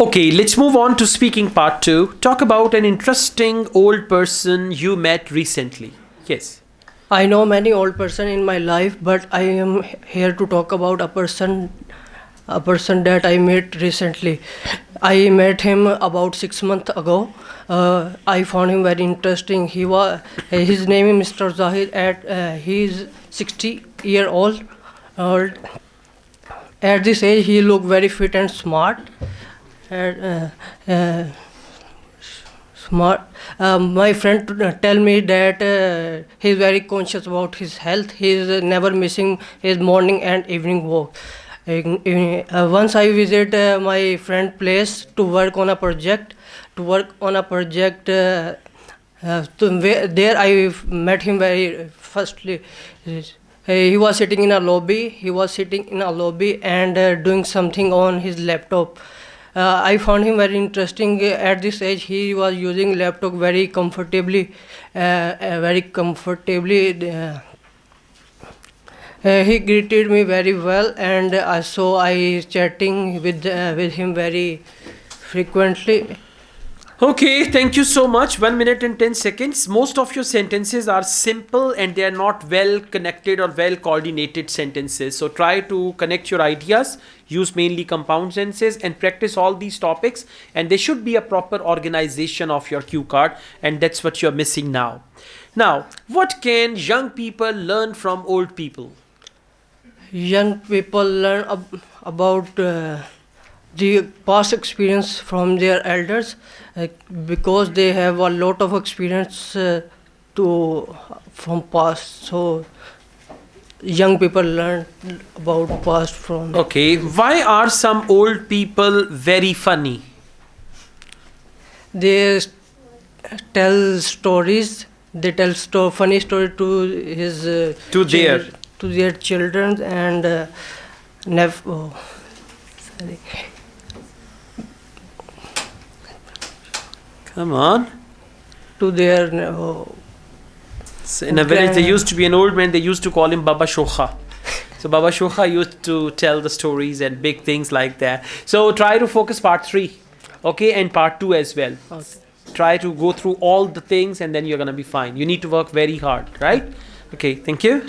Okay, let's move on to speaking part two. Talk about an interesting old person you met recently. Yes. I know many old person in my life, but I am here to talk about a person that I met recently. I met him about 6 months ago. I found him very interesting. His name is Mr. Zahid. He is 60 year old. Uh, at this age, he looked very fit and smart. And, smart. My friend tell me that he's very conscious about his health. He's never missing his morning and evening walk. Once I visit my friend place to work on a project. There I met him very firstly. He was sitting in a lobby. And doing something on his laptop. I found him very interesting. At this age, he was using laptop very comfortably. Very comfortably. He greeted me very well, and so I chatting with him very frequently. Okay, thank you so much. 1 minute and 10 seconds. Most of your sentences are simple and they are not well connected or well coordinated sentences. So try to connect your ideas, use mainly compound sentences, and practice all these topics. And there should be a proper organization of your cue card, and that's what you're missing now. Now, what can young people learn from old people? Young people learn about the past experience from their elders, uh, because they have a lot of experience to from past. So young people learn about past from. Okay, why are some old people very funny? They tell stories. They tell funny story to his To their. to their children and oh, sorry. Come on. To their So in a village, there used to be an old man, they used to call him Baba Shokha. So Baba Shokha used to tell the stories and big things like that. So try to focus part three, okay, and part two as well. Okay. Try to go through all the things and then you're going to be fine. You need to work very hard, right? Okay, thank you.